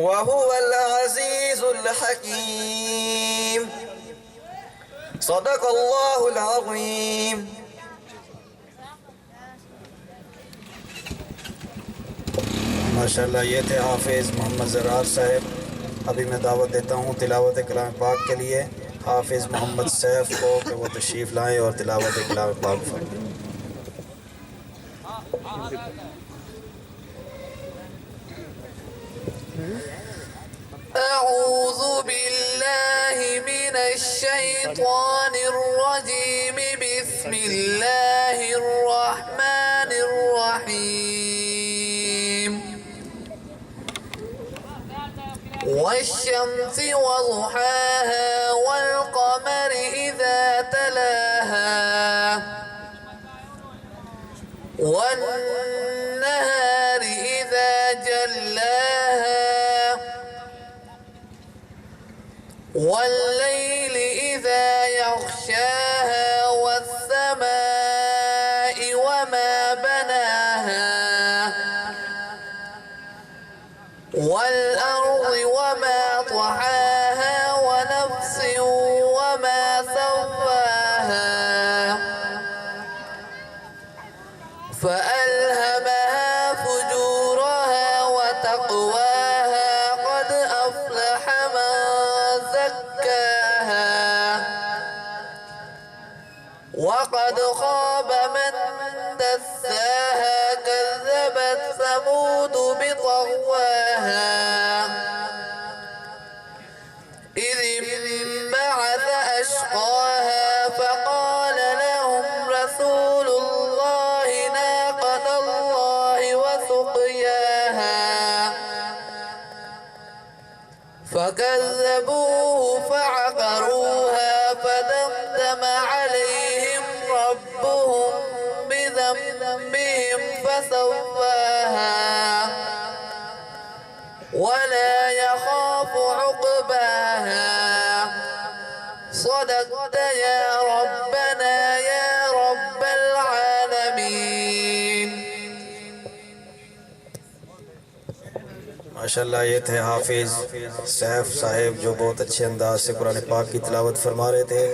وهو العزيز الحكيم. صدق الله العظيم. ماشاءاللہ یہ تھے حافظ محمد زرار صاحب. ابھی میں دعوت دیتا ہوں تلاوت کلام پاک کے لیے حافظ محمد سیف کو کہ وہ تشریف لائیں اور تلاوت کلام پاک فرمائیں. أعوذ بالله من الشيطان الرجيم. بسم الله الرحمن الرحيم. والشمس وضحاها والقمر إذا تلاها والنهار إذا جلاها والليل إذا يغشاها والسماء وما بناها والأرض وما طحاها ونفس وما سواها فألهمها فجورها وتقواها. قد أفلح من زكاها وقد خاب من دساها. كذبت ثمود بطغواها إذ انبعث أشقاها فقال لهم رسول الله ناقة الله وسقياها فكذبوه فعقروها فدمدم عليهم ربهم بذنبهم فسواها ولا يخاف عقباها. صدقت يا ربنا يا رب العالمين. ماشاءاللہ یہ تھے حافظ سیف صاحب جو بہت اچھے انداز سے قرآن پاک کی تلاوت فرما رہے تھے.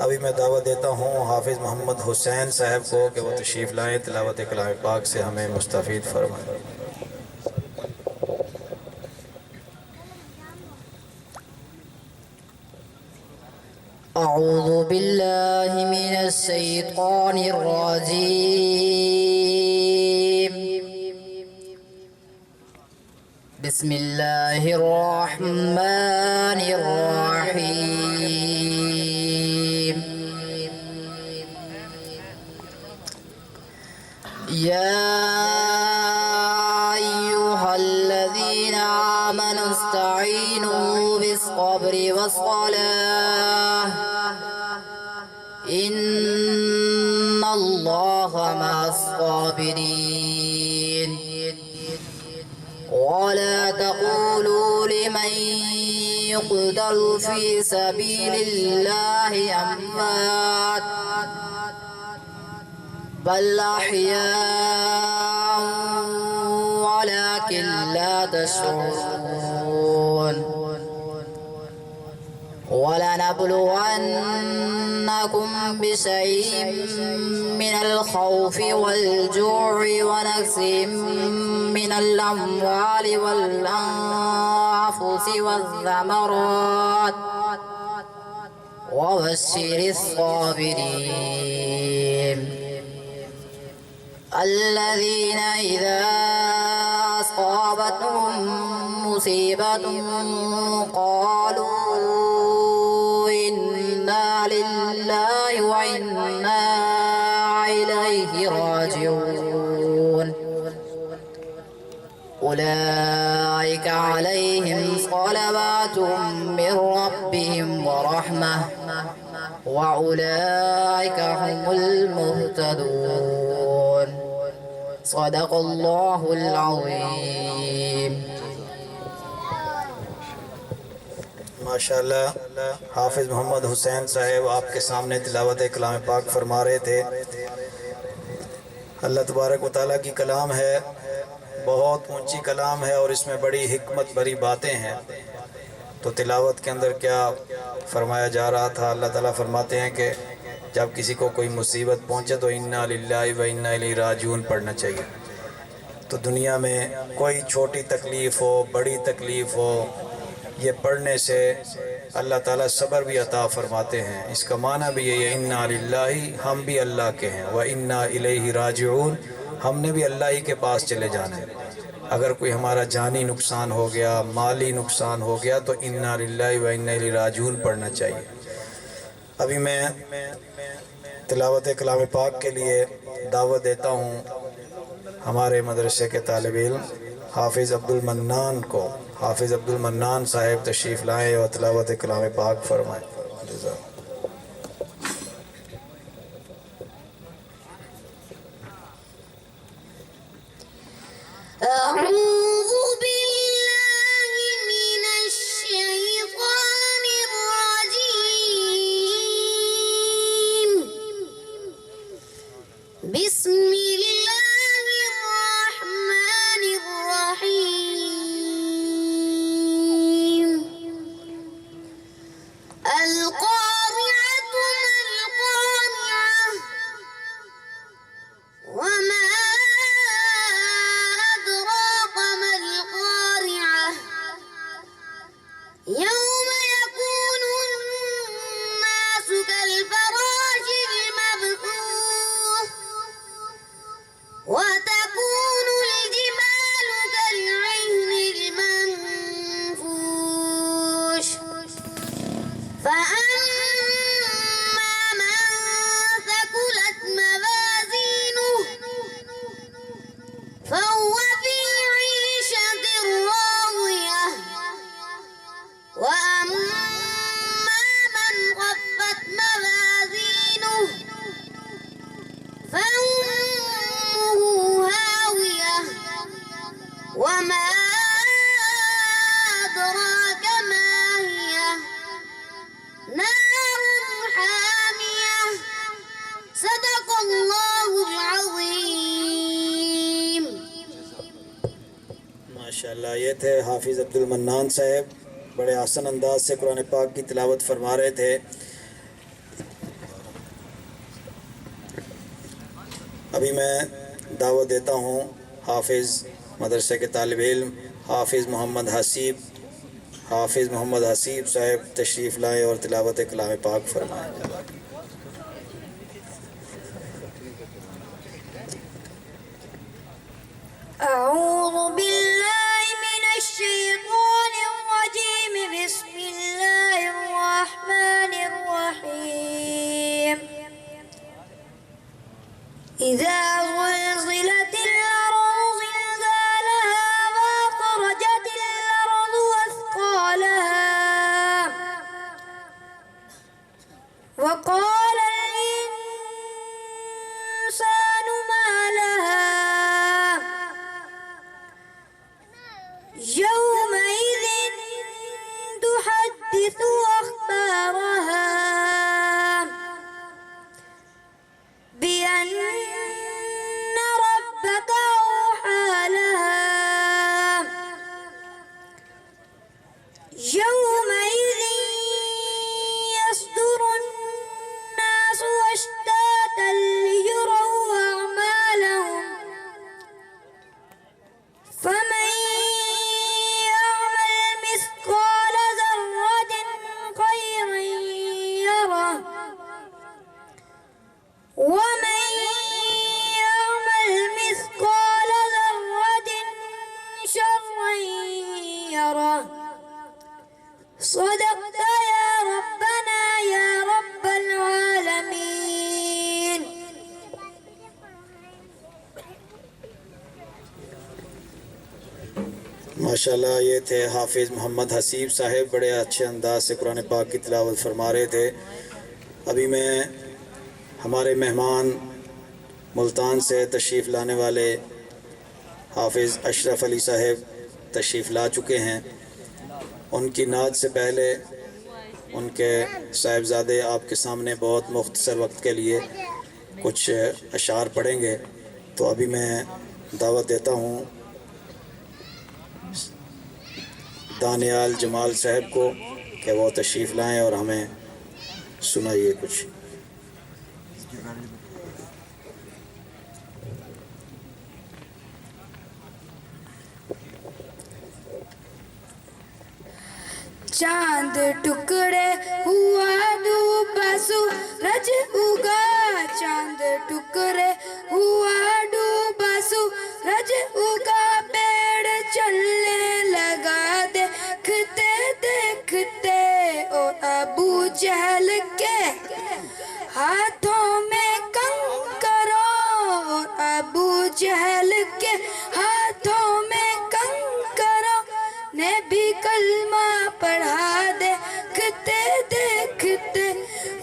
ابھی میں دعوت دیتا ہوں حافظ محمد حسین صاحب کو کہ وہ تشریف لائیں تلاوت کلام پاک سے ہمیں مستفید فرمائیں. أعوذ بالله من الشيطان الرجيم. بسم الله الرحمن الرحيم. يا أيها الذين آمنوا استعينوا بالصبر والصلاة إن الله مع الصابرين. ولا تقولوا لمن يقتل في سبيل الله أموات بل أحياء ولكن لا تشعرون. ولنبلونكم بشيء من الخوف والجوع ونقص من الأموال والأنفس والثمرات وبشر الصابرين الذين إذا أصابتهم مصيبة قالوا إنا لله وإنا إليه راجعون. أولئك عليهم صلوات من ربهم ورحمة وأولئك هم المهتدون. صدق الله العظيم. ماشاءاللہ حافظ محمد حسین صاحب آپ کے سامنے تلاوت کلام پاک فرما رہے تھے. اللہ تبارک و تعالیٰ کی کلام ہے بہت اونچی کلام ہے اور اس میں بڑی حکمت بھری باتیں ہیں۔ تو تلاوت کے اندر کیا فرمایا جا رہا تھا، اللہ تعالیٰ فرماتے ہیں کہ جب کسی کو کوئی مصیبت پہنچے تو انا للہ و انا الیہ راجعون پڑھنا چاہیے۔ تو دنیا میں کوئی چھوٹی تکلیف ہو بڑی تکلیف ہو، یہ پڑھنے سے اللہ تعالیٰ صبر بھی عطا فرماتے ہیں۔ اس کا معنی بھی یہ ہے انا للہ، ہم بھی اللہ کے ہیں، و انا الیہ راجعون، ہم نے بھی اللہ ہی کے پاس چلے جانا ہے۔ اگر کوئی ہمارا جانی نقصان ہو گیا، مالی نقصان ہو گیا تو انا للہ و انا الیہ راجعون پڑھنا چاہیے۔ ابھی میں تلاوت کلام پاک کے لیے دعوت دیتا ہوں ہمارے مدرسے کے طالب علم حافظ عبد المنان کو۔ حافظ عبد المنان صاحب تشریف لائیں اور تلاوت کلام پاک فرمائیں۔ جزاک أعوذ بالله من الشيطان الرجيم. بسم الله الرحمن الرحيم. القارعة ما القارعة وما أدراك ما القارعة يوم يكون الناس كالفراش المبثوث وتكون الجبال كالعهن المنفوش فأما من ثقلت موازينه فهو في عيشة راضية وأما من خفت موازينه فأمه هاوية وما أدراك ما هي نار حامية. صدق الله العظيم. ماشاءاللہ، یہ تھے حافظ عبد المنان صاحب، بڑے آسن انداز سے قرآن پاک کی تلاوت فرما رہے تھے۔ ابھی میں دعوت دیتا ہوں حافظ مدرسے کے طالب علم حافظ محمد حسیب صاحب تشریف لائیں اور تلاوت کلام پاک فرمائیں۔ أعوذ بالله من الشيطان الرجيم. بسم الله الرحمن الرحيم. إذا زلزلت الأرض زلزالها وأخرجت الأرض أثقالها وقال الإنسان ما لها يومئذ تحدث أخبارها بأن ربك أوحى لها يومئذ يصدر الناس أشتاتا ليروا أعمالهم فمن يعمل مثقال ذرة خيرا يره ومن يعمل مثقال ذرة شرا يره. صدقت يا ربنا يا رب العالمين. ماشاءاللہ، یہ تھے حافظ محمد حسیب صاحب، بڑے اچھے انداز سے قرآن پاک کی تلاوت فرما رہے تھے۔ ابھی میں ہمارے مہمان ملتان سے تشریف لانے والے حافظ اشرف علی صاحب تشریف لا چکے ہیں۔ ان کی نعت سے پہلے ان کے صاحبزادے آپ کے سامنے بہت مختصر وقت کے لیے کچھ اشعار پڑھیں گے۔ تو ابھی میں دعوت دیتا ہوں دانیال جمال صاحب کو کہ وہ تشریف لائیں اور ہمیں سنائیے کچھ۔ چاند ٹکڑے ہوا ڈوبا سورج اگا، چاند ٹکڑے ہوا ڈوبا سورج اگا، پیڑ چلنے لگا دیکھتے دیکھتے، اور ابو جہل کے ہاتھوں میں کنکروں، اور ابو جہل کے ہاتھوں میں کنکروں نے بھی کلمہ پڑھا، دیکھتے دیکھتے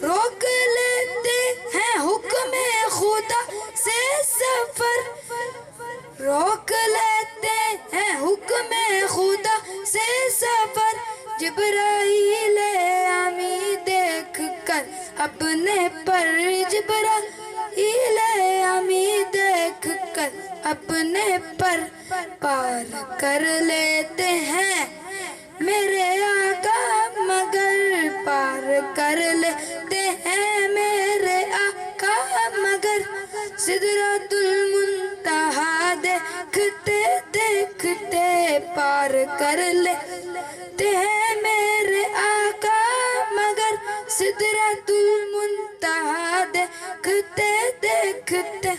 روک لیتے ہیں حکم خدا سے سفر، روک لیتے ہیں حکم خدا سے سفر، جبرائیل امی دیکھ کر اپنے پر، جبرائیل امی دیکھ کر اپنے پر پار کر لیتے ہیں میرے آقا، مگر پار کر لیتے ہیں میرے آقا مگر، سدرۃ المنتہا دیکھتے دیکھتے پار کر لیتے ہیں میرے آقا مگر، سدرۃ المنتہا دیکھتے دیکھتے،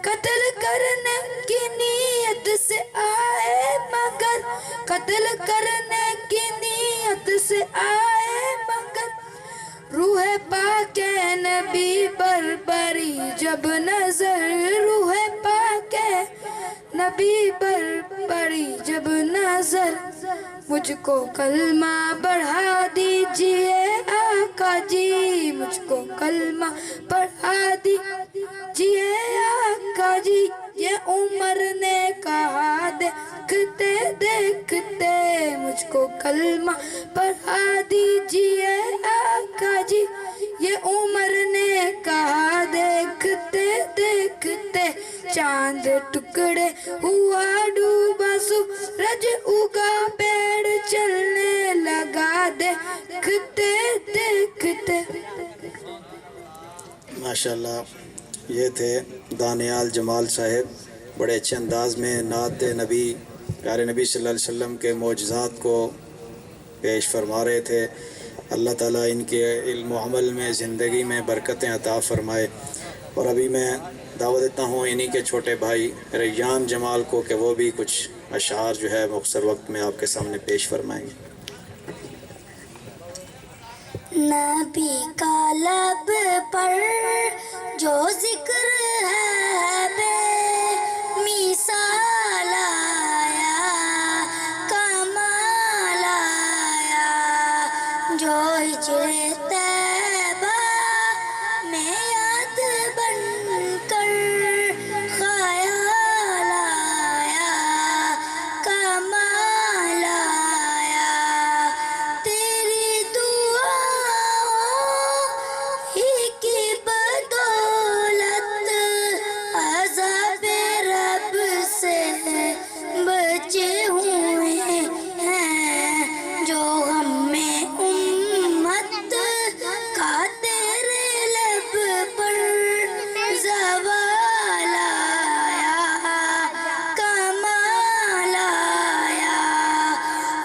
قتل کرنے کی نیت سے آئے مگر، قتل کرنے کی نیت سے آئے مگر، روح پاک نبی پر پڑی جب نظر، روح پاک نبی پر پڑی جب نظر، مجھ کو کلمہ پڑھا دیجئے آقا جی، مجھ کو کلمہ پڑھا دیجئے آقا جی، یہ عمر نے کہا دیکھتے دیکھتے، مجھ کو کلمہ پڑھا دیجئے آقا جی، یہ عمر نے کہا دیکھتے دیکھتے، چاند ٹکڑے ہوا ڈوبا سورج اگا، پیڑ چلنے لگا دیکھتے دیکھتے۔ ماشاءاللہ، یہ تھے دانیال جمال صاحب، بڑے اچھے انداز میں نعت نبی پیارے نبی صلی اللہ علیہ وسلم کے معجزات کو پیش فرما رہے تھے۔ اللہ تعالیٰ ان کے علم و عمل میں، زندگی میں برکتیں عطا فرمائے۔ اور ابھی میں دعوت دیتا ہوں انہی کے چھوٹے بھائی ریان جمال کو کہ وہ بھی کچھ اشعار جو ہے مختصر وقت میں آپ کے سامنے پیش فرمائیں گے۔ نبی کا لب پر جو ذکر ہے بے مثال آیا، کمال آیا، جو ہجر طیبہ میں یاد بن کر خیال آیا، کمال آیا، تیری دعاؤں ہی کی بدولت عذاب رب سے بچے ہوئے ہیں، جو ہمیں امت کا تیرے لب پر زوال آیا، کمال آیا،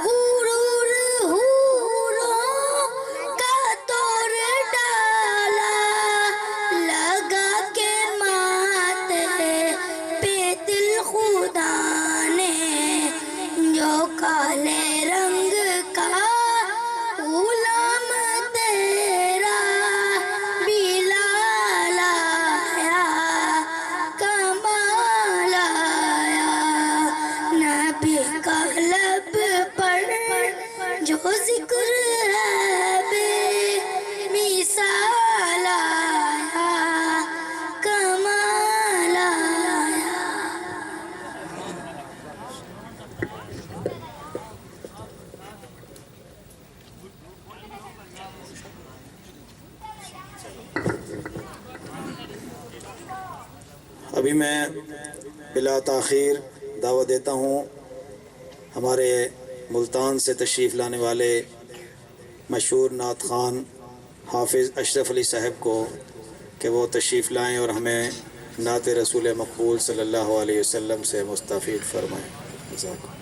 غرور حوروں کا توڑ ڈالا، لگا کے ماتھے پہ دل خدا نے، جو کالے رنگ کا غلام تیرا بلال آیا، کمال آیا، نبی کا لب پر جو ذکر ہے بے مثال آیا، کمال آیا۔ ابھی میں بلا تاخیر دعوت دیتا ہوں ہمارے ملتان سے تشریف لانے والے مشہور نعت خوان حافظ اشرف علی صاحب کو کہ وہ تشریف لائیں اور ہمیں نعت رسول مقبول صلی اللہ علیہ وسلم سے مستفید فرمائیں. جزاک اللہ.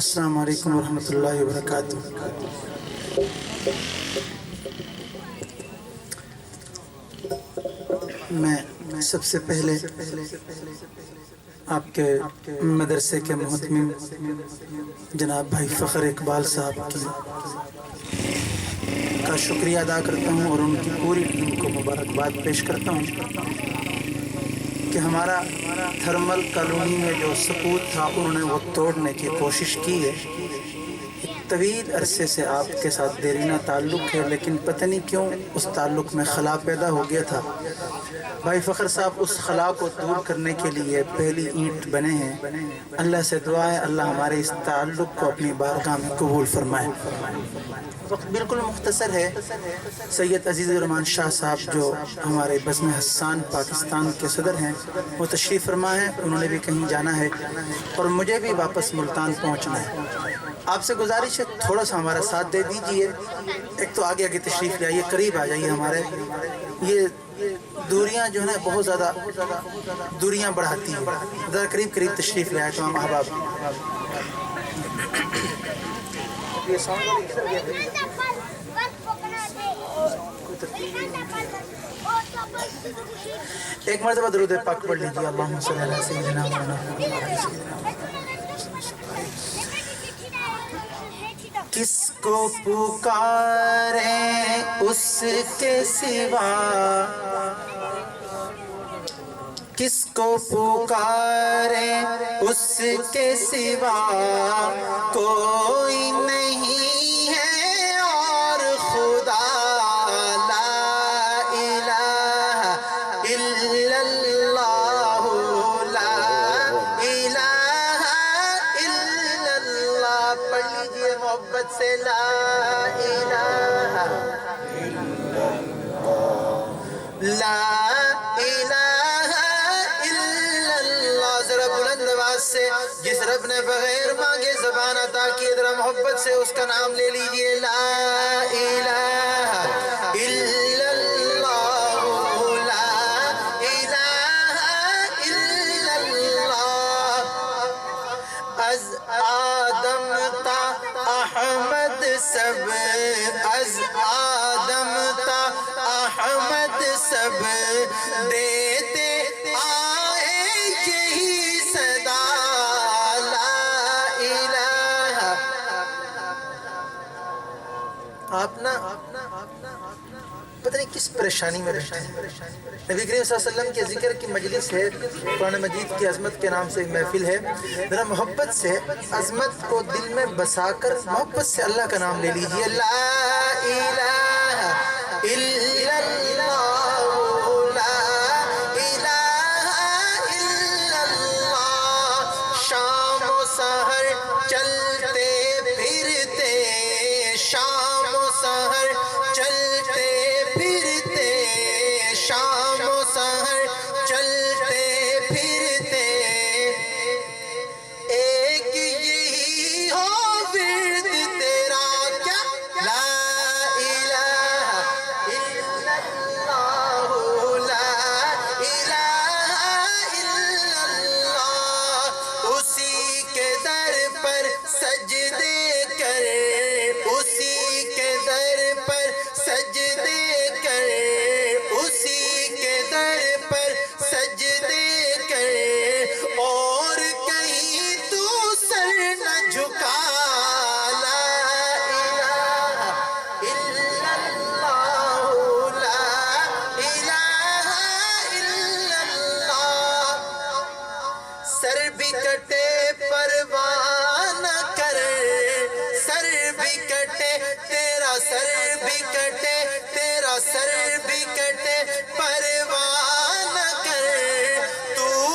السلام علیکم ورحمۃ اللہ وبرکاتہ. میں سب سے پہلے آپ کے مدرسے کے محتمم جناب بھائی فخر اقبال صاحب کا شکریہ ادا کرتا ہوں اور ان کی پوری ٹیم کو مبارکباد پیش کرتا ہوں کہ ہمارا تھرمل کالونی میں جو سکوت تھا انہوں نے وہ توڑنے کی کوشش کی ہے. طویل عرصے سے آپ کے ساتھ دیرینہ تعلق ہے لیکن پتہ نہیں کیوں اس تعلق میں خلا پیدا ہو گیا تھا. بھائی فخر صاحب اس خلا کو دور کرنے کے لیے پہلی اینٹ بنے ہیں. اللہ سے دعا ہے اللہ ہمارے اس تعلق کو اپنی بارگاہ میں قبول فرمائے. وقت بالکل مختصر ہے. سید عزیز الرحمان شاہ صاحب جو ہمارے بزم حسان پاکستان کے صدر ہیں وہ تشریف فرما ہیں. انہوں نے بھی کہیں جانا ہے اور مجھے بھی واپس ملتان پہنچنا ہے. آپ سے گزارش ہے تھوڑا سا ہمارا ساتھ دے دیجئے. ایک تو آگے تشریف لے آئیے, قریب آ جائیے. ہمارے یہ دوریاں جو ہیں بہت زیادہ دوریاں بڑھاتی ہیں. ذرا قریب تشریف لے آئے تمام احباب. ایک مرتبہ درود پاک پڑھ لیجیے. اللہم صلی علی سیدنا محمد. کس کو پکاریں اس کے سوا, کس کو پکاریں اس کے سوا, کوئی نہیں ہے اور خدا. لا الہ الا اللہ, لا الہ الا اللہ. پڑھ لیجئے محبت سے. لا الہ لا الہ الا اللہ. ذرا بلند آواز سے جس رب نے بغیر مانگے زبان عطا کی ذرا محبت سے اس کا نام لے لیجئے. لا الہ الا اللہ, لا الہ الا اللہ. از آدم تا احمد سب, از آدم تا احمد سب دیتے آئے یہی صدا. لا الہ. آپ نا پتہ نہیں کس پریشانی میں رہتے ہیں. نبی کریم صلی اللہ علیہ وسلم کے ذکر کی مجلس ہے. قرآن مجید کی عظمت کے نام سے ایک محفل ہے. ذرا محبت سے عظمت کو دل میں بسا کر محبت سے اللہ کا نام لے لیجیے. لا الہ الا اللہ, لا الہ الا اللہ. شام و سحر چلتے پھرتے, شام و سحر چلتے پھرتے, شام و سحر چلتے پھرتے, ایک یہی ہو ورد تیرا کیا. لا الہ الا اللہ, لا الہ الا اللہ. اسی کے در پر سجدے کر, اسی کے در پر سجدے کر, اسی کے در پر سجدے کر, اور کہیں تو سر نہ جھکا. لا الہ الا اللہ, لا الہ الا اللہ. سر بھی کٹے پرواہ نہ کر, سر بھی کٹے تیرا, سر بھی کٹے تیرا, سر بھی کٹے پرواہ نہ کر. تو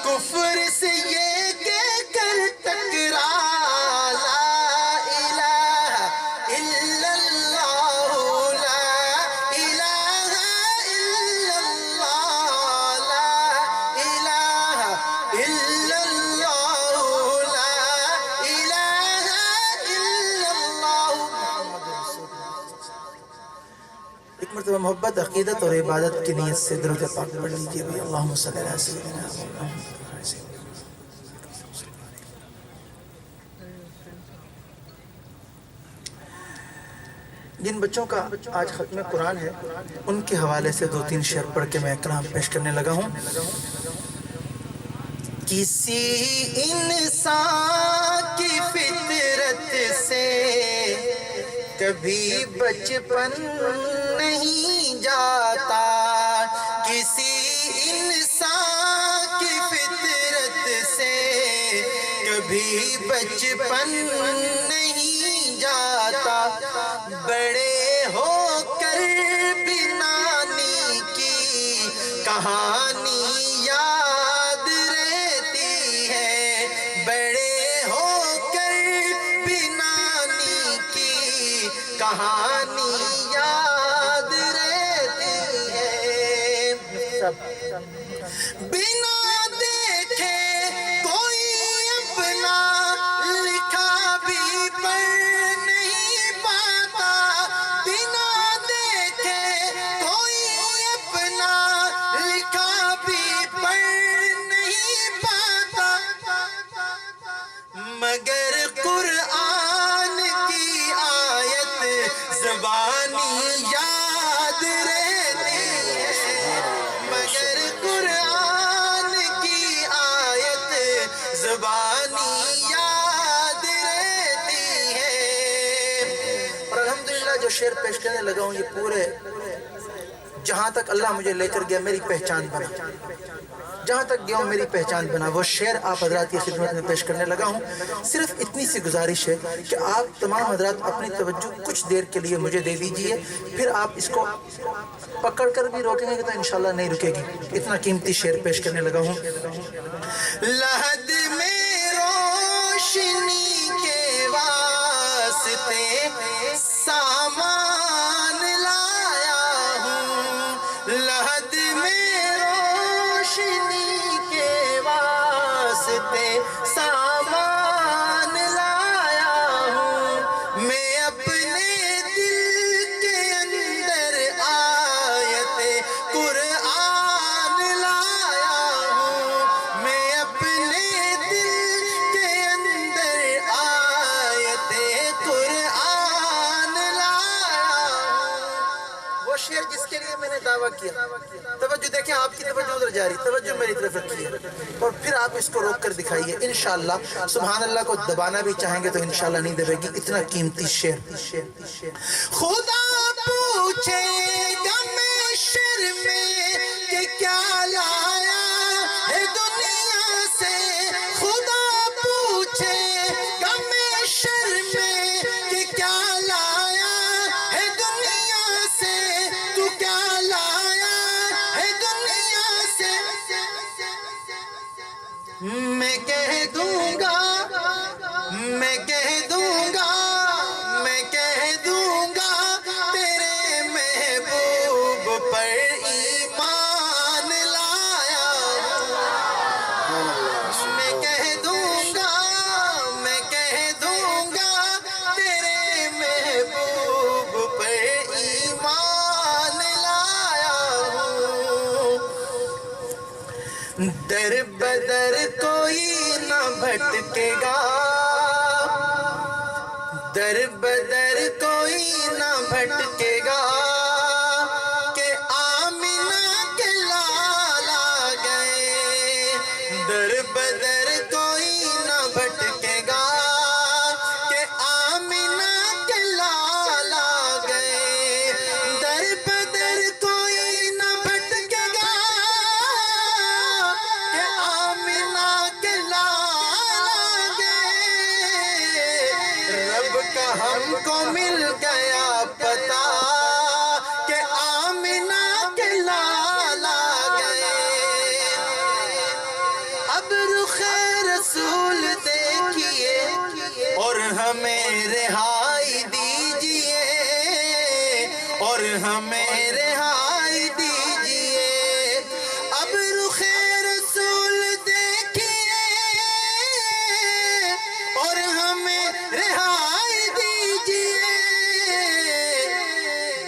کفر سے یہ کہہ کر ٹکرا لا الہ الا اللہ لا الہ الا اللہ لا الہ الا اللہ لا الہ الا اللہ محمد رسول اللہ۔ ایک مرتبہ محبت عقیدت اور عبادت کی نیت سے درود پاک پڑھ لیجئے بھائی اللہم صلی علی سیدنا محمد۔ جن بچوں کا آج ختم قرآن ہے ان کے حوالے سے 2-3 شعر پڑھ کے میں کلام پیش کرنے لگا ہوں۔ کسی انسان کی فطرت سے کبھی بچپن نہیں جاتا، کسی انسان کی فطرت سے کبھی بچپن نہیں جاتا، بڑے ہو کر بھی نانی کی کہانی یاد رہتی ہے، بڑے ہو کر بھی نانی کی کہانی یاد رہتی ہے، بنا دیکھے کوئی اپنا لکھا بھی پڑھ نہیں پاتا، بنا دیکھے کوئی اپنا لکھا بھی پڑھ نہیں پاتا، مگر قرآن کی آیت زبانی یاد رہتی ہے، مگر قرآن کی آیت زبانی یاد رہتی ہے۔ اور الحمدللہ جو شعر پیش کرنے لگا ہوں یہ پورے جہاں تک اللہ مجھے لے کر گیا میری پہچان بنا، جہاں تک گیا ہوں میری پہچان بنا، وہ شعر آپ حضرات کی خدمت میں پیش کرنے لگا ہوں۔ صرف اتنی سی گزارش ہے کہ آپ تمام حضرات اپنی توجہ کچھ دیر کے لیے مجھے دے دیجئے، پھر آپ اس کو پکڑ کر بھی روکیں گے تو انشاءاللہ نہیں رکے گی۔ اتنا قیمتی شعر پیش کرنے لگا ہوں۔ لحد میں روشنی کے واسطے سامان لایا ہوں، لحد میں روشنی کے واسطے سامان لایا ہوں، میں اپنے دل کے اندر آیت قرآن لایا ہوں، میں اپنے دل کے اندر آیت قرآن لایا ہوں۔ وہ شعر جس کے لیے میں نے دعویٰ کیا، توجہ دیکھیں آپ کی توجہ ادھر جاری، توجہ میری طرف رکھیے اور پھر آپ اس کو روک کر دکھائیے، انشاءاللہ سبحان اللہ کو دبانا بھی چاہیں گے تو انشاءاللہ نہیں دبے گی، اتنا قیمتی شعر۔ خدا پوچھے گا محشر میں کہ کیا لایا ہے دنیا سے، خدا پوچھے گا محشر میں کہ کیا لایا ہے دنیا سے، تو کیا لایا ہے دنیا سے، میں کہہ دوں گا، میں کہہ دوں گا، میں کہہ دوں گا تیرے محبوب پر ایمان لایا، میں کہہ دوں گا، میں کہہ دوں گا تیرے محبوب پر ایمان لایا ہوں، در بدر کوئی نہ بھٹکے گا، در بدر کوئی نہ بھٹکے گا، کہ آمنہ کے لال آ گئے، در بدر کوئی نہ بھٹکے گا، کہ آمنہ کے لال آ گئے، در بدر کوئی نہ بھٹکے گا، کہ آمنہ کے لال آ گئے، رب کا ہم کو مل گیا پتا، کہ آمنہ کے لال آ گئے، اب ہمیں رہائی دیجئے اور ہمیں رہائی دیجئے اب رخ رسول دیکھیے اور ہمیں رہائی دیجئے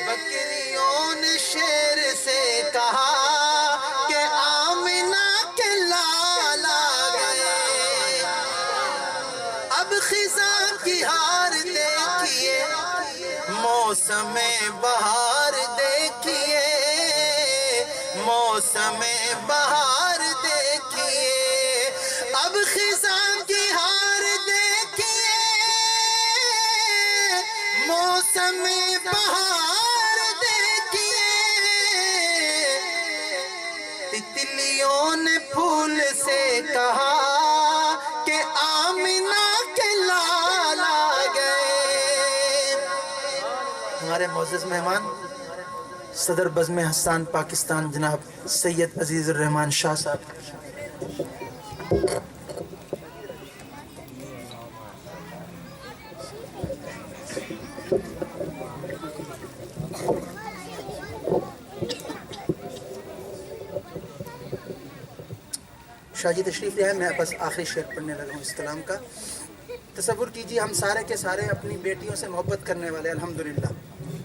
بکریوں نے شیر سے کہا کہ آمنہ کے لال آ گئے اب خزاں کی ہار دیکھیے موسم بہار دیکھیے موسم بہار دیکھیے اب خزاں کی ہار دیکھیے موسم بہار دیکھیے تتلیوں نے پھول سے کہا کہ آمنہ کے لال آ گئے ہمارے معزز مہمان صدر بزم حسان پاکستان جناب سید عزیز الرحمان شاہ صاحب شاہ جی تشریف لے آئے میں بس آخری شعر پڑھنے لگا ہوں اس کلام کا تصور کیجیے ہم سارے کے سارے اپنی بیٹیوں سے محبت کرنے والے الحمدللہ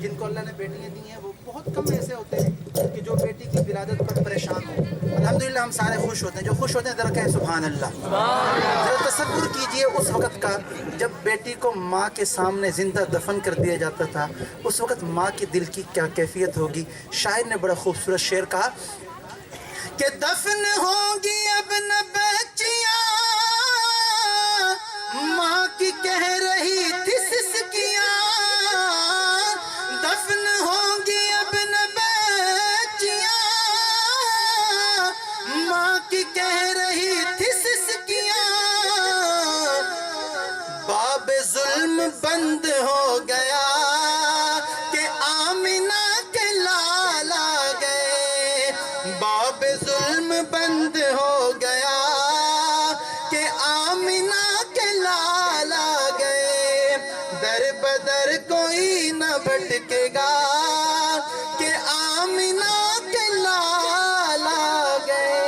جن کو اللہ نے بیٹیاں دی ہیں وہ بہت کم ایسے ہوتے ہیں کہ جو بیٹی کی ولادت پر پریشان ہوں الحمدللہ ہم سارے خوش ہوتے ہیں جو خوش ہوتے ہیں ذرا کہیں سبحان اللہ ذرا تصور کیجئے اس وقت کا جب بیٹی کو ماں کے سامنے زندہ دفن کر دیا جاتا تھا اس وقت ماں کے دل کی کیا کیفیت ہوگی شاعر نے بڑا خوبصورت شعر کہا کہ دفن ہوں گی اب نہ بچیاں ماں کی کہہ رہی تھی سسکیاں دفن ہوں گی اب نہ بچیاں ماں کی کہہ رہی تھی سسکیاں باب ظلم بند ہو گیا کہ آمنہ کے لال آ گئے باب ظلم بند ہو گیا کہ آمنہ کے لال آ گئے در بدر کوئی نہ بھٹکے گا کہ آمنہ کے لال آ گئے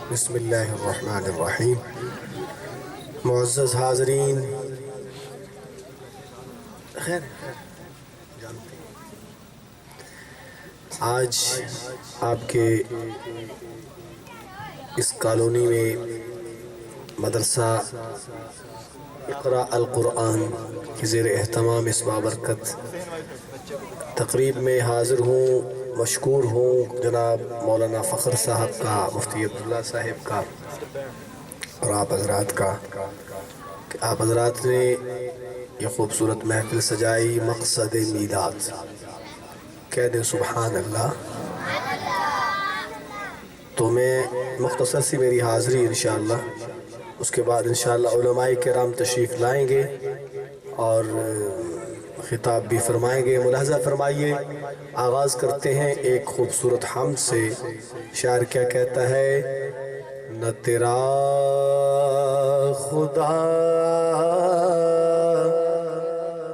بسم اللہ الرحمن الرحیم معزز حاضرین خیر جانتے ہیں آج آپ کے اس کالونی میں مدرسہ اقرا القرآن کی زیر اہتمام اس بابرکت تقریب میں حاضر ہوں مشکور ہوں جناب مولانا فخر صاحب کا مفتی عبداللہ صاحب کا اور آپ حضرات کا کہ آپ حضرات نے یہ خوبصورت محفل سجائی مقصد میلاد کہہ دیں سبحان اللہ تو میں مختصر سی میری حاضری انشاءاللہ اس کے بعد انشاءاللہ علماء کرام تشریف لائیں گے اور خطاب بھی فرمائیں گے. ملاحظہ فرمائیے آغاز کرتے ہیں ایک خوبصورت حمد سے. شاعر کیا کہتا ہے؟ نہ تیرا خدا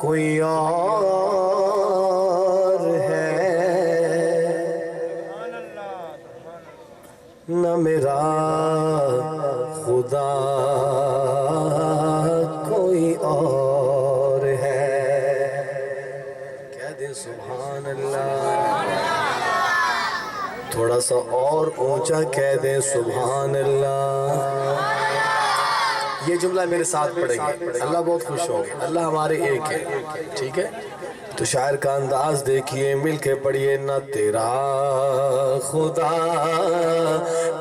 کوئی اور ہے، نہ میرا خدا کوئی اور ہے. کہہ دیں سبحان اللہ. تھوڑا سا اور اونچا کہہ دیں سبحان اللہ. یہ جملہ میرے ساتھ پڑھیں گے، اللہ بہت خوش ہوگے. اللہ ہمارے ایک ہے، ٹھیک ہے؟ تو شاعر کا انداز دیکھیے، مل کے پڑھیے. نہ تیرا خدا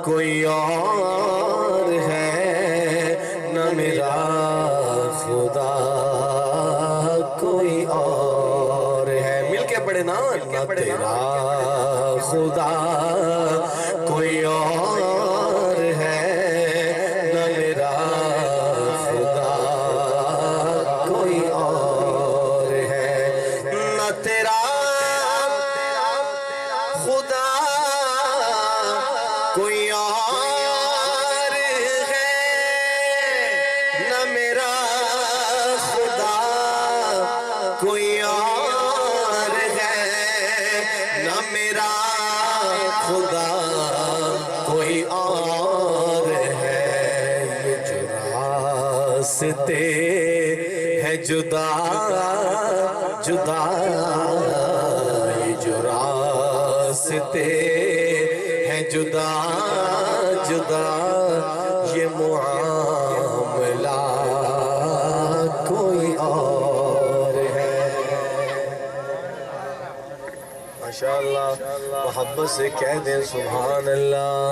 کوئی اور ہے، نہ میرا خدا کوئی اور ہے. مل کے پڑھے نا. نہ تیرا خدا کوئی اور ہے، نہ میرا خدا کوئی اور ہے. نہ تیرا خدا کوئی اور ہے، نہ میرا خدا کوئی اور ہے، نہ میرا خدا کوئی اور ہے. یہ جو راستے ہے جدا جدا، یہ جو راستے ہے جدا جدا، یہ معاملہ کوئی اور ہے. ماشاءاللہ. محبت سے کہہ دیں سبحان اللہ.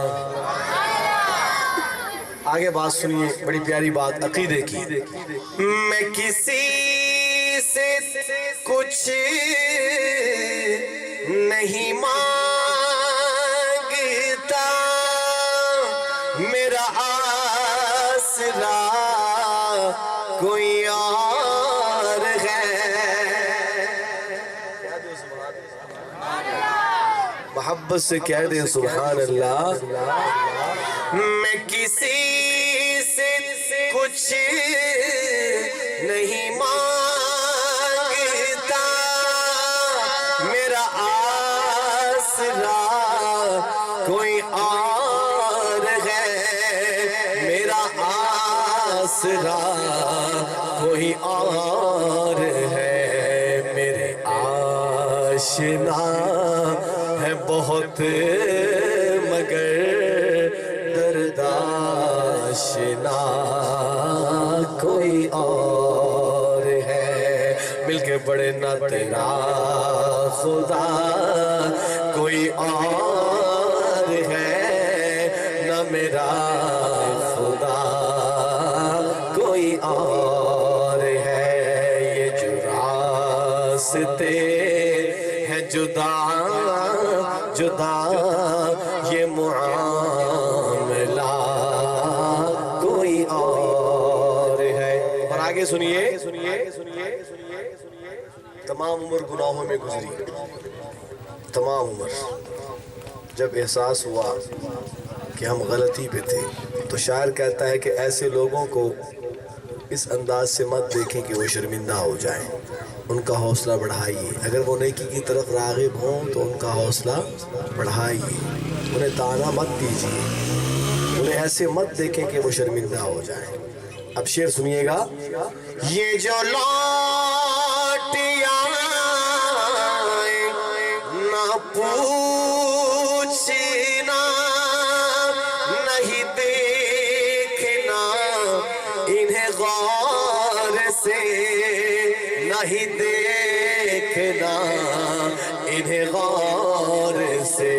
آگے بات سنیے، بڑی پیاری بات عقیدے کی. میں کسی سے کچھ نہیں مانگتا، میرا آسرا کوئی اور ہے. محبت سے کہہ دیں سبحان اللہ. میں کسی سے کچھ نہیں مانگتا، میرا آسرا کوئی اور ہے، میرا آسرا کوئی اور ہے. میرے آشنا ہے بہت مگر درداشنا کوئی اور ہے. مل کے پڑھے. نہ تیرا خدا کوئی اور ہے، نہ میرا خدا کوئی اور ہے. یہ جو راستے ہیں جدا جدا، یہ معاملہ کوئی اور ہے. اور آگے سنیے. تمام عمر گناہوں میں گزری، تمام عمر. جب احساس ہوا کہ ہم غلطی پہ تھے تو شاعر کہتا ہے کہ ایسے لوگوں کو اس انداز سے مت دیکھیں کہ وہ شرمندہ ہو جائیں، ان کا حوصلہ بڑھائیے. اگر وہ نیکی کی طرف راغب ہوں تو ان کا حوصلہ بڑھائیے، انہیں تانا مت دیجیے، انہیں ایسے مت دیکھیں کہ وہ شرمندہ ہو جائیں. اب شعر سنیے گا. یہ جو لوٹ آئے نہ پوچھنا، نہیں دیکھنا انہیں غور سے، نہیں دیکھنا انہیں غور سے.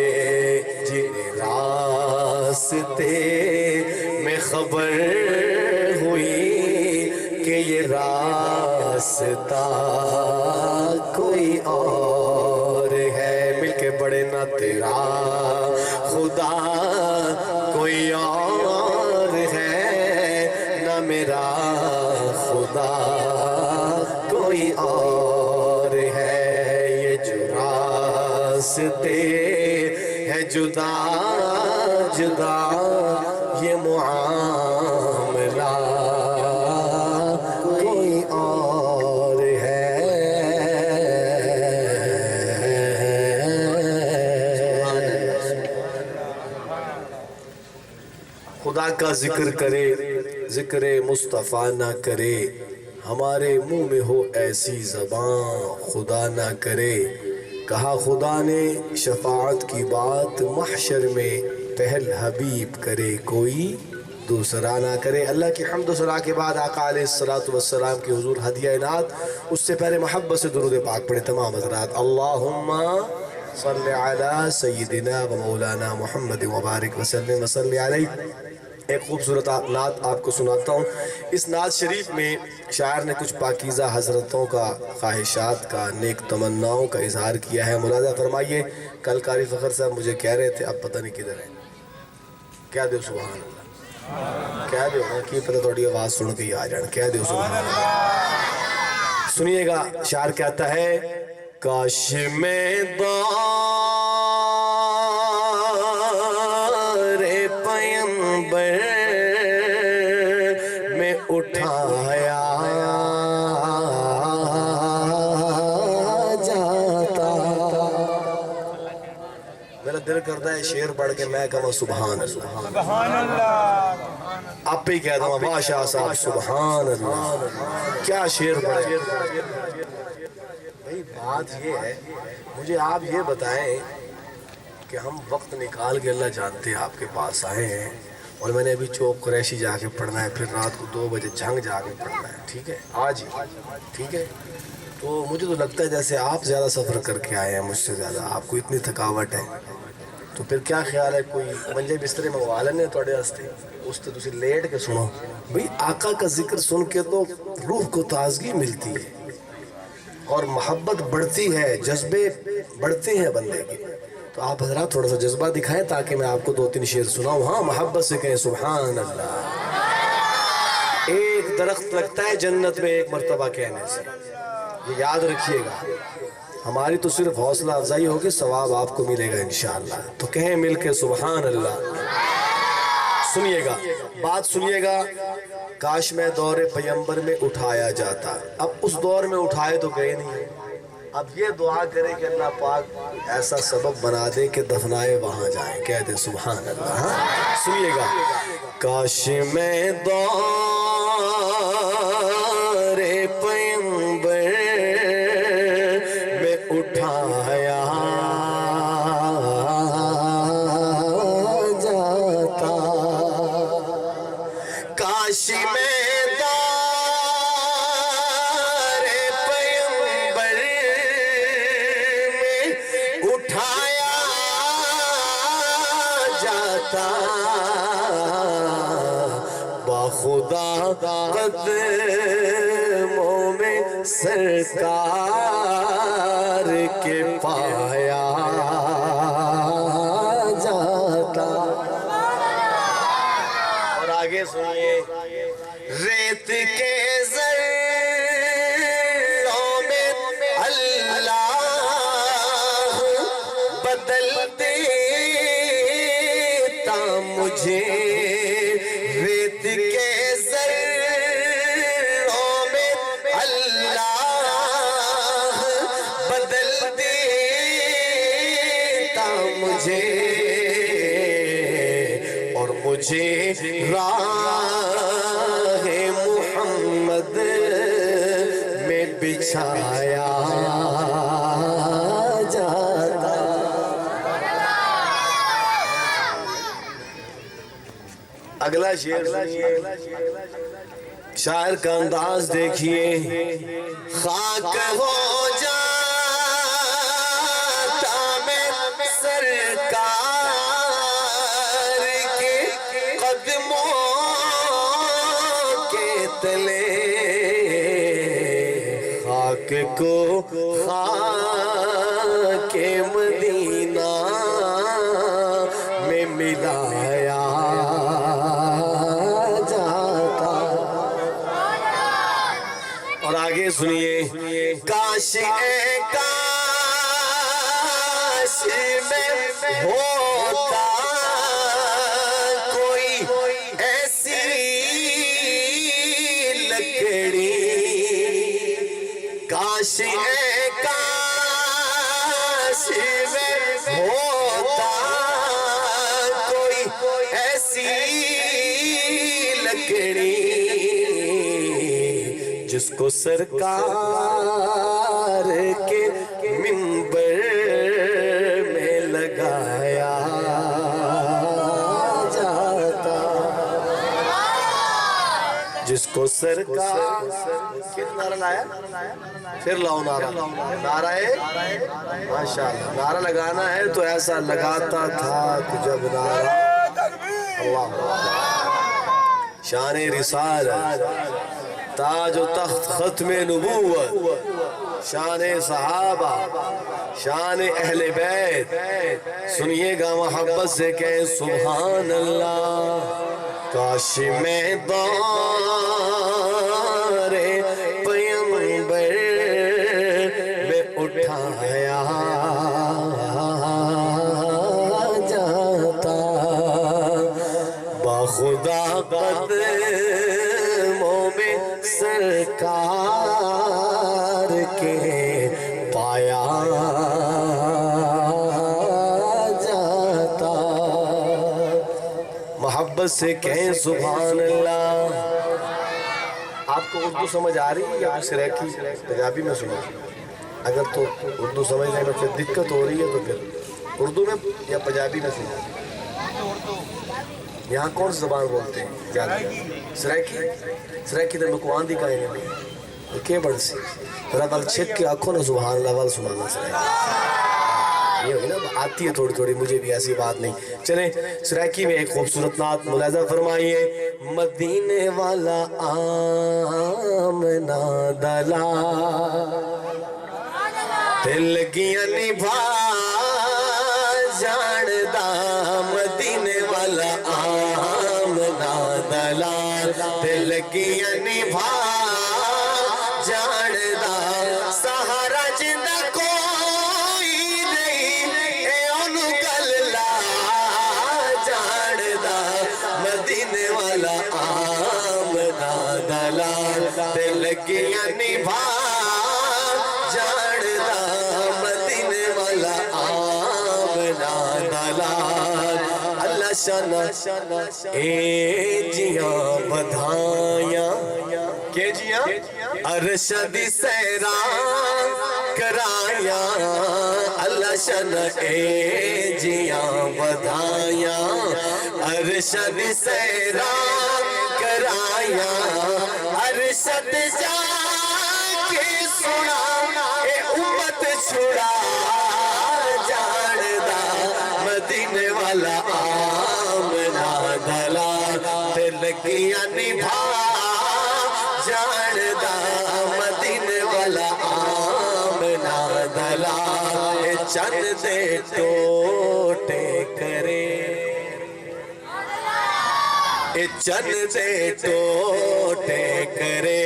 جن راستے میں خبر ہوئی کہ یہ راستہ کوئی اور ہے. مل کے پڑھے. نہ تیرا خدا کوئی اور ہے، میرا خدا کوئی اور ہے، یہ جو راستے ہے جدا جدا، یہ معاملہ کوئی اور ہے۔ خدا کا ذکر کرے ذکر مصطفیٰ نہ کرے، ہمارے منہ میں ہو ایسی زبان خدا نہ کرے۔ کہا خدا نے شفاعت کی بات محشر میں، پہل حبیب کرے کوئی دوسرا نہ کرے۔ اللہ کی حمد و ثنا کے بعد آقا علیہ السلام کی حضور ہدیہ انعات، اس سے پہلے محبت سے درود پاک پڑھے تمام حضرات۔ اللہم صلی علی سیدنا و مولانا محمد وبارک وسلم وصلی علیہ۔ ایک خوبصورت نعت آپ کو سناتا ہوں۔ اس نعت شریف میں شاعر نے کچھ پاکیزہ حضرتوں کا، خواہشات کا، نیک تمناؤں کا اظہار کیا ہے۔ ملاحظہ فرمائیے، کل قاری فخر صاحب مجھے کہہ رہے تھے اب پتہ نہیں کدھر ہے، کہہ دیو سبحان اللہ، کہہ دیو نا کی پتہ تھوڑی آواز سن کے ہی آ جان، کہہ دیو سبحان اللہ۔ سنیے گا، شاعر کہتا ہے کاش میں دور پیمبر میں اٹھایا جاتا۔ میرا دل کرتا ہے شعر پڑھ کے میں کہوں سبحان اللہ، آپ ہی کہتا ہوں بادشاہ صاحب سبحان اللہ، کیا شعر پڑھے۔ بھئی بات یہ ہے، مجھے آپ یہ بتائیں کہ ہم وقت نکال کے اللہ جانتے ہیں آپ کے پاس آئے ہیں، اور میں نے ابھی چوک قریشی جا کے پڑھنا ہے، پھر رات کو 2 بجے جھنگ جا کے پڑھنا ہے، ٹھیک ہے آج ہی، ٹھیک ہے۔ تو مجھے تو لگتا ہے جیسے آپ زیادہ سفر کر کے آئے ہیں مجھ سے زیادہ، آپ کو اتنی تھکاوٹ ہے، تو پھر کیا خیال ہے کوئی منجے بسترے منگوا لینے تھوڑے واسطے، اس سے تسی لیٹ کے سنو۔ بھئی آقا کا ذکر سن کے تو روح کو تازگی ملتی ہے اور محبت بڑھتی ہے، جذبے بڑھتے ہیں بندے کے۔ تو آپ حضرات تھوڑا سا جذبہ دکھائیں تاکہ میں آپ کو 2-3 شعر سناؤں۔ ہاں محبت سے کہیں سبحان اللہ۔ ایک درخت لگتا ہے جنت میں ایک مرتبہ کہنے سے، یہ یاد رکھیے گا۔ ہماری تو صرف حوصلہ افزائی ہوگی، ثواب آپ کو ملے گا انشاءاللہ۔ تو کہیں مل کے سبحان اللہ۔ سنیے گا، بات سنیے گا، کاش میں دور پیمبر میں اٹھایا جاتا۔ اب اس دور میں اٹھائے تو گئے نہیں، اب یہ دعا کرے کہ اللہ پاک ایسا سبب بنا دے کہ دفنائے وہاں جائیں، کہہ دے سبحان اللہ۔ ہاں سنیے گا، کاش میں دور پیمبر میں اٹھایا جاتا، کاش میں دور پیمبر میں اٹھایا جاتا، باخدا قدموں میں سرکار کے پایا جاتا۔ اور آگے سنیے، ریت کے ذروں میں اللہ بدل دیتا مجھے، ریت کے ذروں میں اللہ بدل دیتا مجھے، اور مجھے راہ محمد میں بچھایا جاتا۔ اگلا شعر سنیے، شاعر کا انداز دیکھیے، خاک ہو جاتا میں سرکار کے قدموں کے تلے، خاک کو خاک مدینہ میں ملایا جاتا۔ سنیے کاش اے کاش میں ہوتا کوئی ایسی لکڑی کاش اے کاش میں ہوتا کوئی ایسی لکڑی جس کو سرکار کے منبر میں لگایا جاتا جس کو سرکار کس نعرہ لایا پھر لاؤ نعرہ نعرہ ہے ماشاءاللہ نعرہ لگانا ہے تو ایسا لگاتا تھا کہ جب نعرہ اللہ شان رسالت تاج و تخت ختم نبوت شان صحابہ شان اہل بیت سنیے گا محبت سے کہیں سبحان اللہ کاش میں دور پیغمبر میں اٹھایا جاتا باخدا قدموں میں سرکار کے پایا جاتا محبت سے کہیں سبحان اللہ آپ کو اردو سمجھ آ رہی ہے یا سریکی پنجابی میں سنو اگر تو اردو سمجھنے میں پھر دقت ہو رہی ہے تو پھر اردو میں یا پنجابی میں سنو یہاں کون سی زبان بولتے ہیں سریکی سریکی تو مکوان دی کہیں نہیں کیا بڑھ سی میرا بل چھک کے آنکھوں نے سبحان اللہ وال سنانا سریکی یہ ہوئی نا آتی ہے تھوڑی تھوڑی مجھے بھی ایسی بات نہیں چلیں سریکی میں ایک خوبصورت نعت ملاحظہ فرمائیے مدینے والا آمنا دلا دل گیا نبھا جاندہ مدینے والا آمنا دلا دل گیا نبھا جاندہ سہارا جندہ کوئی نہیں اے انو گللا جاندہ مدینے والا آمنا دلا دل گیا نبھا جاندہ مدینے والا آمنا دلا اللہ شانہ اے جیاں بدھائیاں کہ جیاں ارشد سیران کرایا اللہ شانہ اے جیاں بدھائیاں ارشد سیران کرایا ارشد جا کے سنا اے امت چھڑا جاندہ مدینے والا آمنا دلا دل گیا نبھا جاندہ مدینے والا آمنا دلا چند دے ٹوٹے کرے چند دے ٹوٹے کرے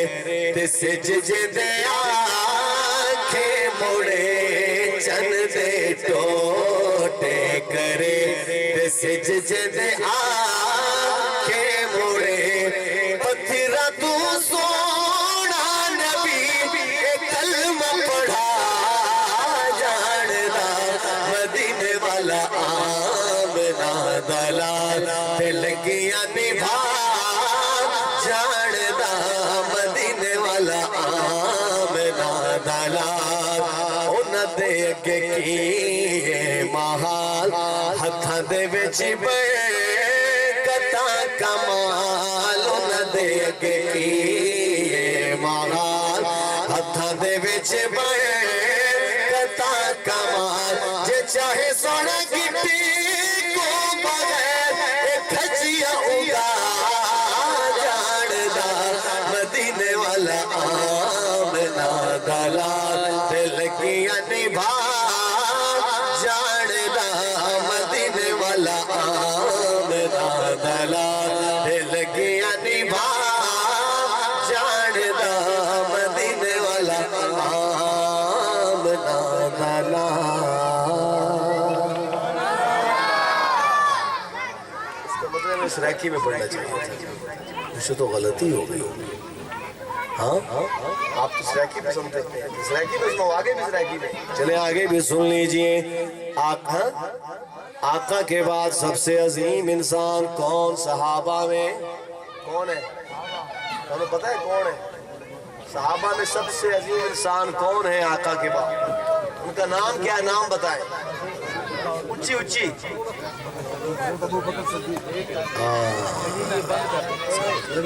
تے سجدے دے آنکھیں مڑے چند دے ٹوٹے کرے تے سجدے دے آنکھیں مڑے پتھرہ تو سونا نبی کلمہ پڑھا جاندہ مدینے والا آمنا دلا دل گیا نبھا جاندہ مدینے والا آمنا دلا انہاں دے اگے کیے محال ہتھاں دے وچ برکتاں کمال انہاں دے اگے کیے محال ہتھاں دے وچ برکتاں کمال جے چاہے سونا گٹی کو بغیر کھجیا اگا جاندہ مدینے والا آمنا دلا دل گیا نبھا جاندہ مدینے والا آمنا دلا دل گیا نبھا جاندہ مدینے والا میں سریکی میں پڑھنا چاہیے تھا، مجھ سے تو غلطی ہو گئی۔ ہاں آپ تو سریکی میں سنتے ہیں، سریکی میں سنو، آگے بھی سریکی میں چلے، آگے بھی سن لیجئے۔ آقا کے بعد سب سے عظیم انسان کون صحابہ میں؟ کون ہے؟ ہمیں پتہ ہے کون ہے؟ صحابہ میں سب سے عظیم انسان کون ہے آقا کے بعد؟ ان کا نام کیا ہے؟ نام بتائیں، اچھی اچھی۔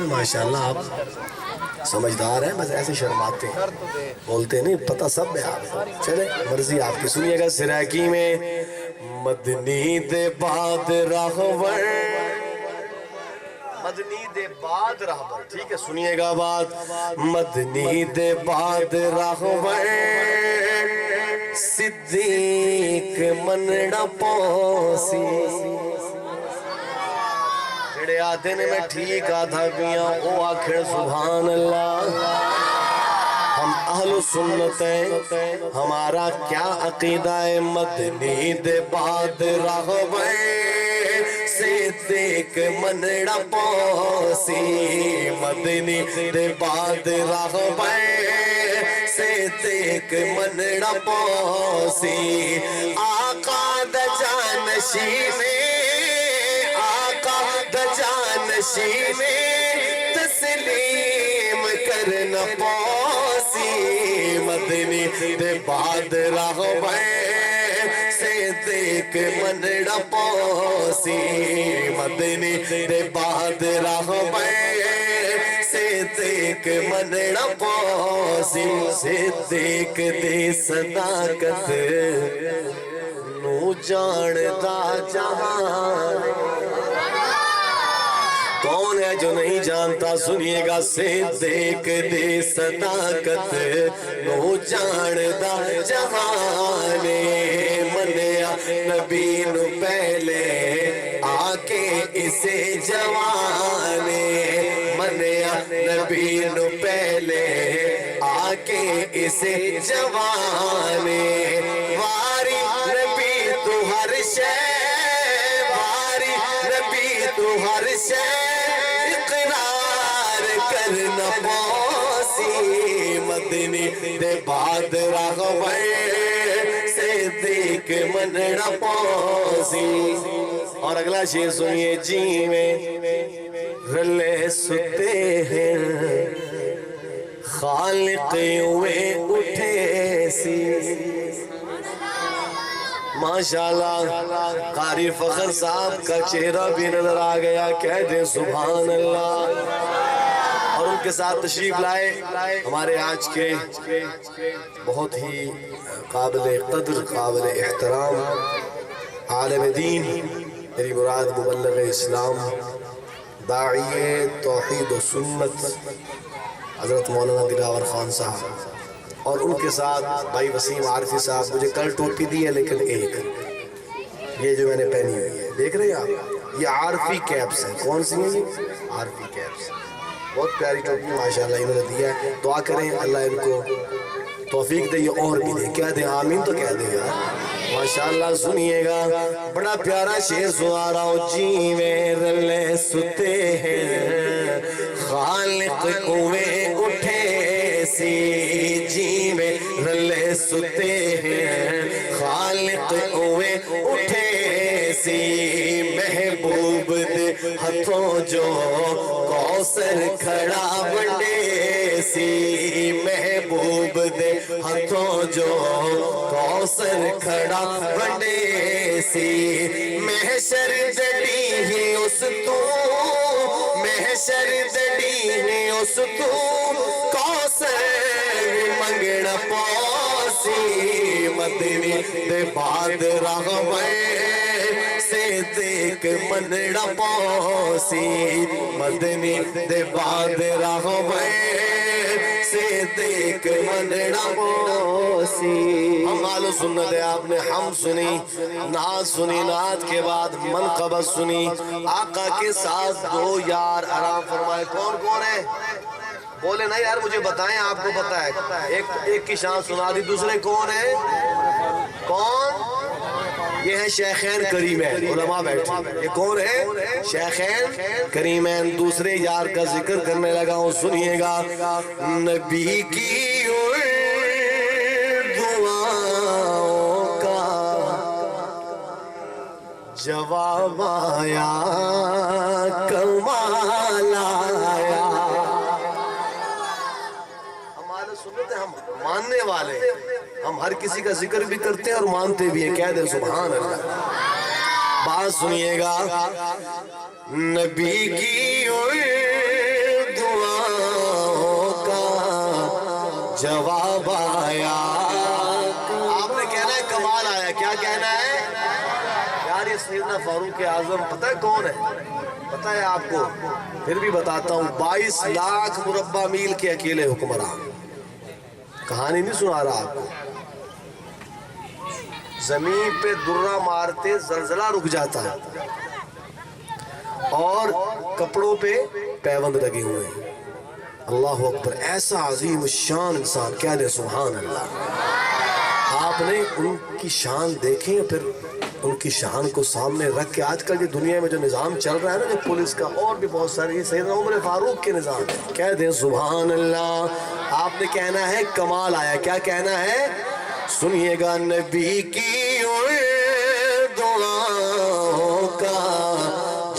ماشاءاللہ آپ سمجھدار ہیں، بس ایسے شرماتے ہیں، بولتے نہیں، پتہ سب ہے آپ کو۔ چلے مرضی آپ کی، سنیے گا۔ سریکی میں مدنی دے بعد راہور، مدنی دے بعد راہور، ٹھیک ہے سنیے گا بات۔ مدنی دے بعد راہور صدیق منڑا پوسی، جڑے آدھے نے میں ٹھیک آدھا گیا او آکھر سبحان اللہ۔ ہم اہل سنت ہیں، ہمارا کیا عقیدہ ہے؟ مدنی دے بعد راہور صدیق منڑا پوسی، مدنی دے بعد راہور صدیق منڑا پوسی، آقا دا جانشی میں، آقا دا جانشی میں تسلیم کرنا پوسی، مدنی دے بعد راہور صدیق منڑا پوسی، مدنی دے بعد راہور صدیق منڑا پوسی، صدیق دی صداقت نو جاندا جہان۔ کون ہے جو نہیں جانتا؟ سنیے گا۔ صدیق دی صداقت نو جاندا جہان، منیا نبی نو پہلے آ کے اسے جوان، منیا نبی نو پہلے آ کے اسے جوان، واری نبی تو ہر شے، واری نبی تو ہر شے اقرار کرنا پوسی، مدنی دے بعد راہور صدیق منڑا پوسی۔ اور اگلا شعر سنیے۔ جی میں رلے ستے ہیں خالق ہوئے اٹھے سی، ماشاءاللہ قاری فخر صاحب کا چہرہ بھی نظر آ گیا، کہہ دیں سبحان اللہ۔ اور ان کے ساتھ تشریف لائے ہمارے آج کے بہت ہی قابل قدر، قابل احترام عالم دین، میری مراد مبلغ اسلام، داعی توحید و سنت حضرت مولانا دلاور خان صاحب، اور ان کے ساتھ بھائی وسیم عارفی صاحب۔ مجھے کل ٹوپی دی ہے لیکن ایک یہ جو میں نے پہنی ہوئی ہے، دیکھ رہے ہیں آپ، یہ عارفی کیپس ہیں۔ کون سی ہیں یہ؟ عارفی کیپس، بہت پیاری ٹوپی ماشاءاللہ انہوں نے دیا ہے۔ دعا کریں اللہ ان کو توفیق دے، یہ اور بھی دے۔ کہہ دیں آمین تو کہہ دیں یار، ماشاءاللہ۔ سنیے گا، بڑا پیارا شعر سنا رہا ہوں۔ جی میں رلے ستے ہیں خالق ہوئے اٹھے سی، جی میں رلے ستے ہیں خالق ہوئے اٹھے سی، محبوب دے ہتھوں جو کوثر کھڑا ونڈے سی، محبوب دے ہتھوں جو کوثر کھڑا ونڈے سی، محشر جڑی ہی اس تو، محشر جڑی ہی اس تو کوثر منگنا پوسی، مدنی دے بعد راہور صدیق منڑا پوسی، مدنی دے بعد راہور صدیق منڑا پوسی۔ ہم آل سنت ہے، آپ نے ہم سنی، نعت سنی، نعت کے بعد منقبت سنی۔ آقا کے ساتھ دو یار آرام فرمائے، کون کون ہے؟ بولے نا یار، مجھے بتائیں، آپ کو پتہ ہے۔ ایک کی شان سنا دی، دوسرے کون ہے؟ کون؟ یہ ہیں شیخین کریمین، علماء بیٹھے، یہ کون ہیں؟ شیخین کریمین۔ دوسرے یار کا ذکر کرنے لگا ہوں، سنیے گا۔ نبی کی دعاؤں کا جواب آیا، کمال آیا۔ ہمارے سنت ہم ماننے والے، ہم ہر کسی کا ذکر بھی کرتے ہیں اور مانتے بھی ہیں، کہہ دیں سبحان اللہ۔ بات سنیے گا۔ نبی کی دعاؤں کا جواب آیا، آپ نے کہنا ہے کمال آیا۔ کیا کہنا ہے یار؟ یہ سیدنا فاروق اعظم پتہ ہے کون ہے؟ پتہ ہے آپ کو؟ پھر بھی بتاتا ہوں۔ 22 لاکھ مربع میل کے اکیلے حکمران، کہانی نہیں سنا رہا آپ کو۔ زمین پہ درہ مارتے زلزلہ رک جاتا ہے، اور کپڑوں پہ پیوند لگے ہوئے ہیں۔ اللہ اکبر، ایسا عظیم شان انسان، کہہ دے سبحان اللہ۔ آپ نے ان کی شان دیکھیں، پھر ان کی شان کو سامنے رکھ کے آج کل یہ دنیا میں جو نظام چل رہا ہے نا، جو پولیس کا اور بھی بہت سارے، یہ سیدنا عمر فاروق کے نظام ہے، کہہ دیں سبحان اللہ۔ آپ نے کہنا ہے کمال آیا۔ کیا کہنا ہے؟ سنیے گا۔ نبی کی دعاؤں کا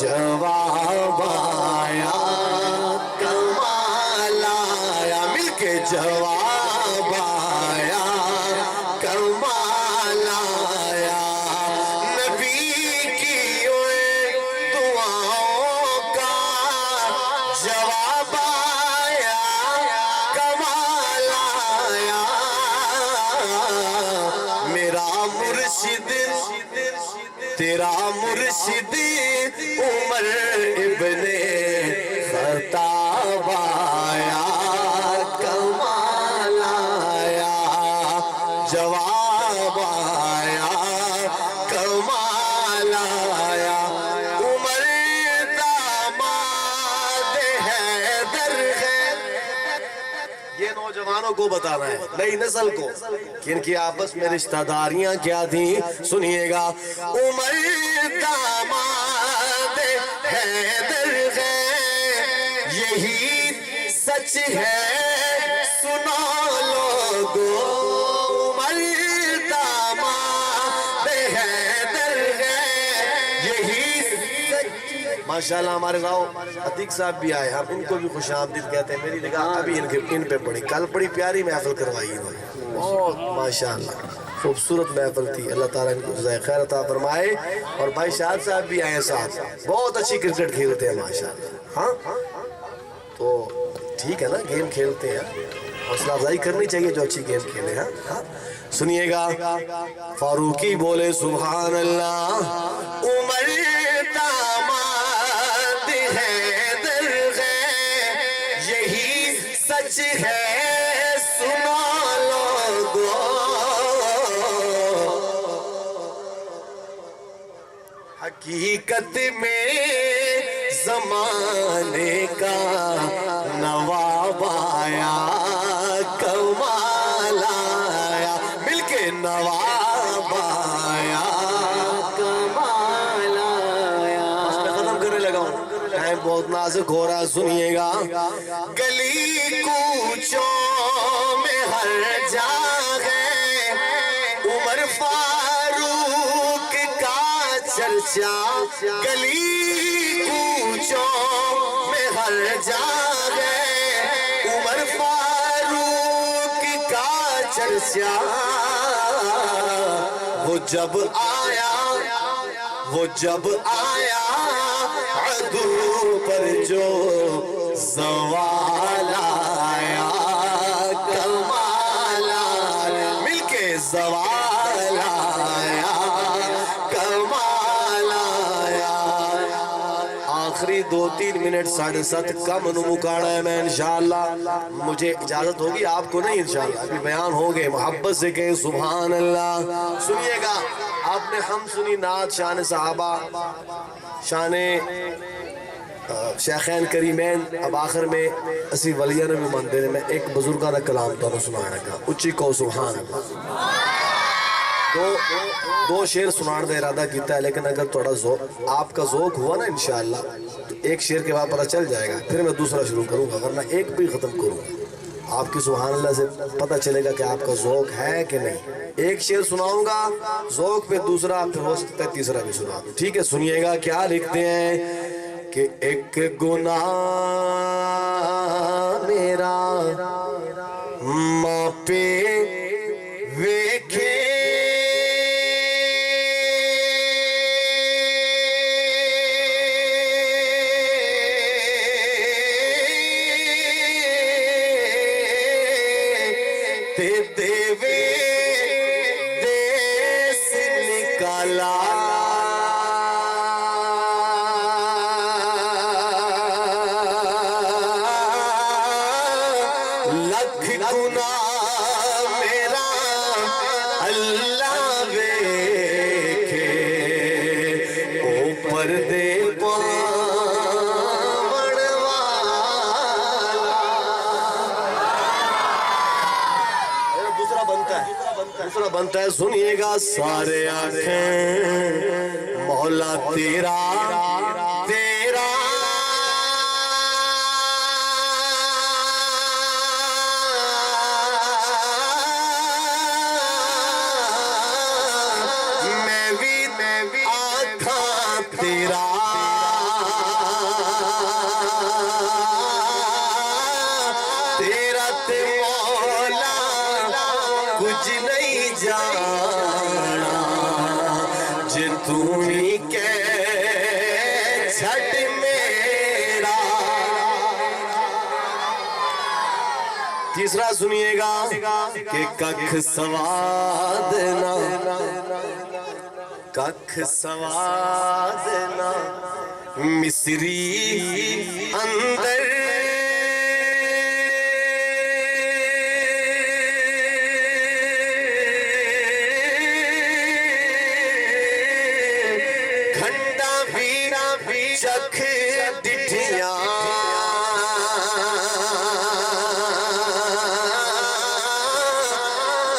جواب آیا، کمال آیا، مل کے جواب آیا، کمال آیا۔ نبی کی دعاؤں کا جواب آیا، کمال آیا۔ میرا مرشد تیرا مرشد عمر ابن خطاب آیا، کمال آیا، جواب آیا، کمال آیا۔ عمر داماد حیدر ہے، یہ نوجوانوں کو بتانا ہے، نئی نسل کو، کہ ان کی آپس میں رشتہ داریاں کیا تھیں۔ سنیے گا۔ عمر داماد حیدر ہے، یہی سچ ہے، سنو لوگو۔ عمر داماد حیدر ہے، یہی سچ۔ ماشاءاللہ ہمارے راؤ عتیق صاحب بھی آئے، ہم ان کو بھی خوش آمدید کہتے ہیں۔ میری نگاہ ابھی ان پہ پڑی، کل بڑی پیاری محفل کروائی انہوں نے، بہت ماشاءاللہ خوبصورت محفل تھی۔ اللہ تعالیٰ ان کو جزائے خیر عطا فرمائے۔ اور بھائی شاہد صاحب بھی آئے ہیں ساتھ، بہت اچھی کرکٹ کھیلتے ہیں ماشاءاللہ۔ ہاں تو ٹھیک ہے نا، گیم کھیلتے ہیں، حوصلہ افزائی کرنی چاہیے جو اچھی گیم کھیلے۔ ہاں سنیے گا۔ فاروقی بولے سبحان اللہ۔ عمر داماد حیدر ہے، یہی سچ ہے، سنو لوگو۔ حقیقت میں زمانے کا نواب آیا، کمال آیا، مل کے نواب آیا، کمال آیا۔ میں ختم کرنے لگا ہوں، ٹائم بہت نازک ہو رہا ہے، سنیے گا۔ گلی کوچوں میں ہر جگہ عمر فاروق کا چرچا، گلی کوچوں میں ہر جگہ عمر فاروق کا چرچا۔ وہ جب آیا عدو پر جو زوال آیا، کمال آیا، مل کے زوال آیا، کمال آیا۔ آخری 2-3 منٹ 7:30 کم نمکاڑا ہے میں انشاءاللہ، مجھے اجازت ہوگی، آپ کو نہیں انشاءاللہ، ابھی بیان ہو گئے، محبت سے کہیں سبحان اللہ۔ سنیے گا۔ آپ نے ہم سنی نعت شان صحابہ، شان شیخین کریمین، اب آخر میں اسی ولیہ نے بھی مندر میں ایک بزرگانہ کلام تو سنانا کا، اچھی کو سبحان اللہ۔ دو شعر سنان دا ارادہ کیتا ہے، لیکن اگر تھوڑا ذوق آپ کا ذوق ہوا نا انشاءاللہ تو ایک شعر کے بعد پتہ چل جائے گا، پھر میں دوسرا شروع کروں گا، ورنہ ایک بھی ختم کروں گا۔ آپ کی سبحان اللہ سے پتہ چلے گا کہ آپ کا ذوق ہے کہ نہیں۔ ایک شعر سناؤں گا ذوق پہ دوسرا، پھر ہو سکتا ہے تیسرا بھی سنا دوں، ٹھیک ہے؟ سنیے گا کیا لکھتے ہیں کہ ایک گناہ میرا ماں پہ ویکھے دیوے دیس نکالا لکھ گناہ میرا اللہ ویکھے اوپر دے دوسرا بنتا ہے، سنیے گا سارے آنکھیں مولا تیرا تیرا میں بھی آنکھاں تیرا تیرا تے مولا کچھ نہیں جانا جے تو ہی کہہ چھٹ میرا۔ تیسرا سنیے گا کہ ککھ سواد نہ ککھ سواد نہ مصری اندر چکھ ڈٹھیاں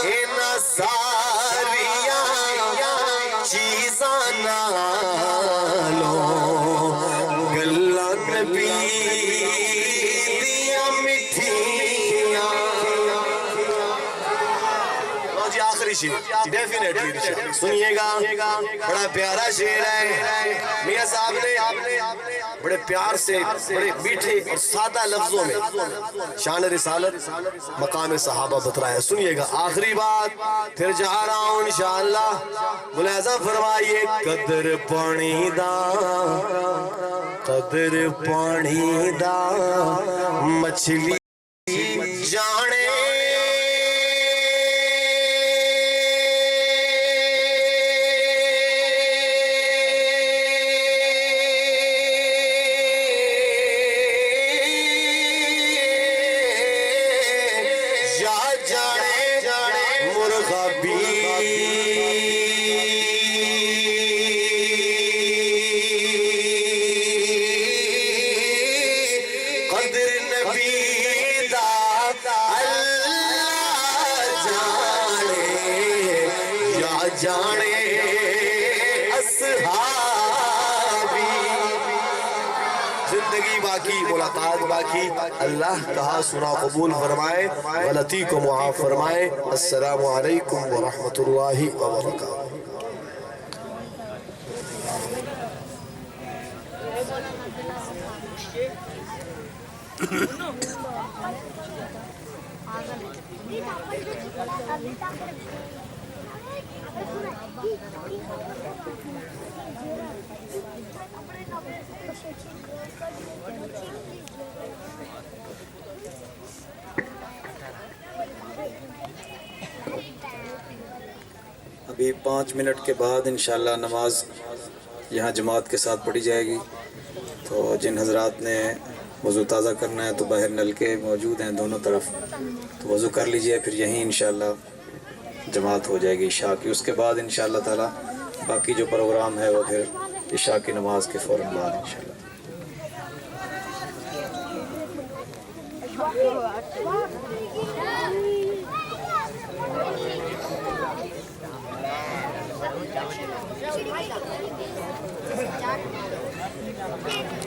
اینا ساریاں چیزاں نالو گلاں نبی دیاں مٹھیاں۔ جی آخری شعر ڈیفینیٹلی سنیے گا، بڑا پیارا شعر ہے، میاں صاحب نے بڑے پیار سے بڑے میٹھے اور سادہ لفظوں میں شان رسالت مقام صحابہ بترایا۔ سنیے گا آخری بات، پھر جا رہا ہوں انشاءاللہ، ملاحظہ فرمائیے۔ قدر پانی دا قدر پانی دا مچھلی جانے قدر نبی دا اللہ جانے یا جانے اصحابی۔ زندگی باقی، ملاقات باقی، اللہ کہا سنا قبول فرمائے، غلطی کو معاف فرمائے۔ السلام علیکم ورحمۃ اللہ وبرکاتہ۔ ابھی 5 منٹ کے بعد انشاءاللہ نماز یہاں جماعت کے ساتھ پڑھی جائے گی، تو جن حضرات نے وضو تازہ کرنا ہے تو باہر نلکے موجود ہیں دونوں طرف، تو وضو کر لیجئے، پھر یہیں انشاءاللہ جماعت ہو جائے گی عشاء کی۔ اس کے بعد انشاءاللہ تعالی باقی جو پروگرام ہے وہ پھر عشاء کی نماز کے فوراً بعد انشاءاللہ۔ Thank you.